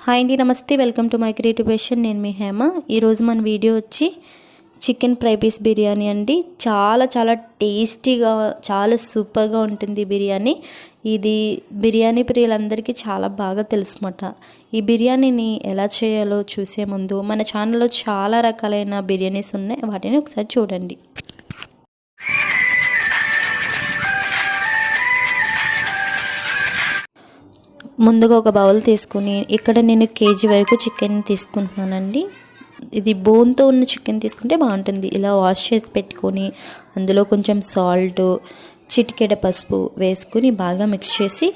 Hi అండి, నమస్తే. Welcome to my creative version. నేను మీ హేమ. ఈరోజు మన వీడియో వచ్చి చికెన్ ఫ్రై పీస్ బిర్యానీ అండి. చాలా చాలా టేస్టీగా, చాలా సూపర్గా ఉంటుంది బిర్యానీ. ఇది బిర్యానీ ప్రియులందరికీ చాలా బాగా తెలుసుమాట. ఈ బిర్యానీని ఎలా చేయాలో చూసే ముందు మన ఛానల్లో చాలా రకాలైన బిర్యానీస్ ఉన్నాయి, వాటిని ఒకసారి చూడండి. ముందుగా ఒక బౌల్ తీసుకుని ఇక్కడ నేను కేజీ వరకు చికెన్ తీసుకుంటున్నానండి. ఇది బోన్తో ఉన్న చికెన్ తీసుకుంటే బాగుంటుంది. ఇలా వాష్ చేసి పెట్టుకొని అందులో కొంచెం సాల్ట్, చిటికెడ పసుపు వేసుకుని బాగా మిక్స్ చేసి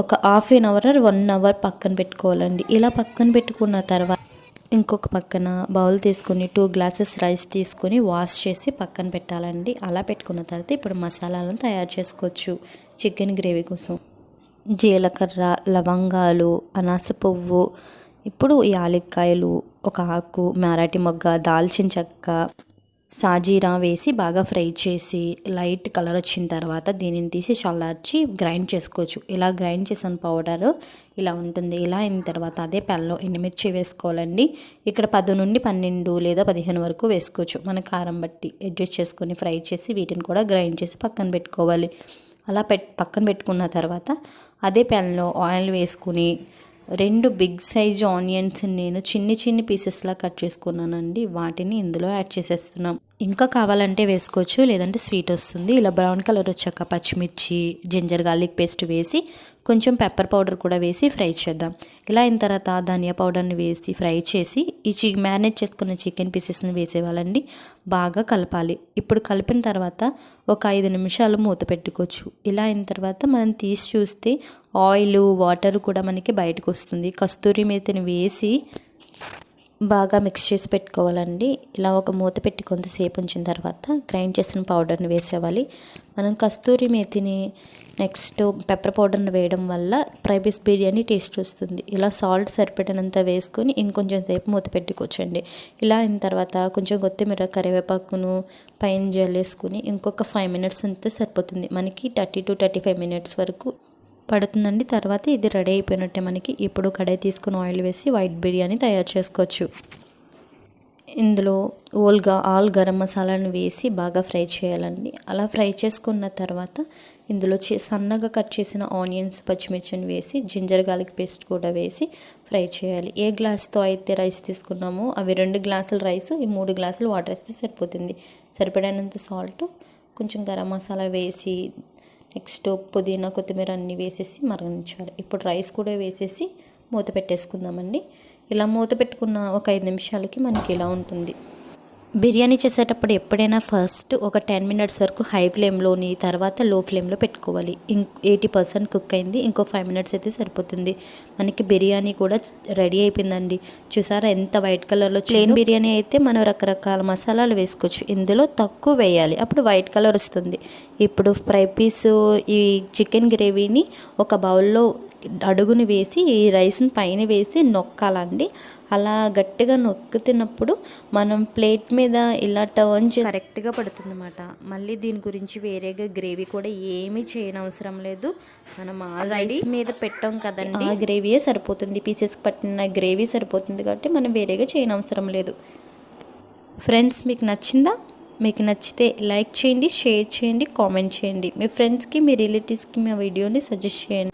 ఒక ½ అవర్ 1 అవర్ పక్కన పెట్టుకోవాలండి. ఇలా పక్కన పెట్టుకున్న తర్వాత ఇంకొక పక్కన బౌల్ తీసుకొని 2 గ్లాసెస్ రైస్ తీసుకొని వాష్ చేసి పక్కన పెట్టాలండి. అలా పెట్టుకున్న తర్వాత ఇప్పుడు మసాలాలను తయారు చేసుకోవచ్చు. చికెన్ గ్రేవీ కోసం జీలకర్ర, లవంగాలు, అనాస పువ్వు, ఇప్పుడు యాలక్కాయలు, ఒక ఆకు, మరాఠీ మొగ్గ, దాల్చిన చెక్క, సాజీరా వేసి బాగా ఫ్రై చేసి లైట్ కలర్ వచ్చిన తర్వాత దీనిని తీసి చల్లార్చి గ్రైండ్ చేసుకోవచ్చు. ఇలా గ్రైండ్ చేసిన పౌడర్ ఇలా ఉంటుంది. ఇలా అయిన తర్వాత అదే ప్యాన్లో ఎండుమిర్చి వేసుకోవాలండి. ఇక్కడ 10 నుండి 12 లేదా 15 వరకు వేసుకోవచ్చు. మన కారం బట్టి అడ్జస్ట్ చేసుకొని ఫ్రై చేసి వీటిని కూడా గ్రైండ్ చేసి పక్కన పెట్టుకోవాలి. అలా పక్కన పెట్టుకున్న తర్వాత అదే ప్యాన్లో ఆయిల్ వేసుకుని 2 బిగ్ సైజ్ ఆనియన్స్ నేను చిన్ని పీసెస్లా కట్ చేసుకున్నానండి. వాటిని ఇందులో యాడ్ చేసేస్తున్నాం. ఇంకా కావాలంటే వేసుకోవచ్చు, లేదంటే స్వీట్ వస్తుంది. ఇలా బ్రౌన్ కలర్ వచ్చాక పచ్చిమిర్చి, జింజర్ గార్లిక్ పేస్ట్ వేసి కొంచెం పెప్పర్ పౌడర్ కూడా వేసి ఫ్రై చేద్దాం. ఇలా అయిన తర్వాత ధనియా పౌడర్ని వేసి ఫ్రై చేసి ఈ మ్యారినేట్ చేసుకున్న చికెన్ పీసెస్ని వేసేవాళ్ళండి. బాగా కలపాలి. ఇప్పుడు కలిపిన తర్వాత ఒక 5 నిమిషాలు మూత పెట్టుకోవచ్చు. ఇలా అయిన తర్వాత మనం తీసి చూస్తే ఆయిల్, వాటర్ కూడా మనకి బయటకు వస్తుంది. కస్తూరి మేతిని వేసి బాగా మిక్స్ చేసి పెట్టుకోవాలండి. ఇలా ఒక మూత పెట్టి కొంతసేపు ఉంచిన తర్వాత గ్రైండ్ చేసిన పౌడర్ని వేసేవాలి. మనం కస్తూరి మేతిని నెక్స్ట్ పెప్పర్ పౌడర్ని వేయడం వల్ల ఫ్రై పీస్ బిర్యానీ టేస్ట్ వస్తుంది. ఇలా సాల్ట్ సరిపడినంత వేసుకొని ఇంకొంచెం సేపు మూత పెట్టుకోవచ్చండి. ఇలా అయిన తర్వాత కొంచెం కొత్తిమీర, కరివేపాకును పైన జల్లేసుకుని ఇంకొక 5 మినిట్స్ ఉంటే సరిపోతుంది. మనకి 30 to 35 మినిట్స్ వరకు పడుతుందండి. తర్వాత ఇది రెడీ అయిపోయినట్టే మనకి. ఇప్పుడు కడాయి తీసుకుని ఆయిల్ వేసి వైట్ బిర్యానీ తయారు చేసుకోవచ్చు. ఇందులో ఆల్ గరం మసాలాను వేసి బాగా ఫ్రై చేయాలండి. అలా ఫ్రై చేసుకున్న తర్వాత ఇందులో సన్నగా కట్ చేసిన ఆనియన్స్, పచ్చిమిర్చిని వేసి జింజర్ గార్లిక్ పేస్ట్ కూడా వేసి ఫ్రై చేయాలి. ఏ గ్లాస్తో అయితే రైస్ తీసుకున్నామో అవి 2 గ్లాసుల రైస్, ఈ 3 గ్లాసులు వాటర్ వేస్తే సరిపోతుంది. సరిపడినంత సాల్ట్, కొంచెం గరం మసాలా వేసి నెక్స్ట్ పుదీనా, కొత్తిమీర అన్నీ వేసేసి మరగించాలి. ఇప్పుడు రైస్ కూడా వేసేసి మూత పెట్టేసుకుందామండి. ఇలా మూత పెట్టుకున్న ఒక 5 నిమిషాలకి మనకి ఇలా ఉంటుంది. బిర్యానీ చేసేటప్పుడు ఎప్పుడైనా ఫస్ట్ ఒక 10 మినిట్స్ వరకు హై ఫ్లేమ్లోని, తర్వాత లో ఫ్లేమ్లో పెట్టుకోవాలి. 80% కుక్ అయింది. ఇంకో 5 మినిట్స్ అయితే సరిపోతుంది. మనకి బిర్యానీ కూడా రెడీ అయిపోయిందండి. చూసారా ఎంత వైట్ కలర్లో. ప్లెయిన్ బిర్యానీ అయితే మనం రకరకాల మసాలాలు వేసుకోవచ్చు. ఇందులో తక్కువ వేయాలి, అప్పుడు వైట్ కలర్ వస్తుంది. ఇప్పుడు ఫ్రై పీస్ ఈ చికెన్ గ్రేవీని ఒక బౌల్లో అడుగుని వేసి ఈ రైస్ని పైన వేసి నొక్కాలండి. అలా గట్టిగా నొక్కుతున్నప్పుడు మనం ప్లేట్ మీద ఇలా టర్న్ చేసి కరెక్ట్గా పడుతుంది అన్నమాట. మళ్ళీ దీని గురించి వేరేగా గ్రేవీ కూడా ఏమీ చేయనవసరం లేదు. మనం ఆ రైస్ మీద పెట్టాం కదండి, ఆ గ్రేవీయే సరిపోతుంది. పీసెస్కి పట్టిన గ్రేవీ సరిపోతుంది కాబట్టి మనం వేరేగా చేయనవసరం లేదు. ఫ్రెండ్స్, మీకు నచ్చిందా? మీకు నచ్చితే లైక్ చేయండి, షేర్ చేయండి, కామెంట్ చేయండి. మీ ఫ్రెండ్స్కి, మీ రిలేటివ్స్కి మా వీడియోని సజెస్ట్ చేయండి.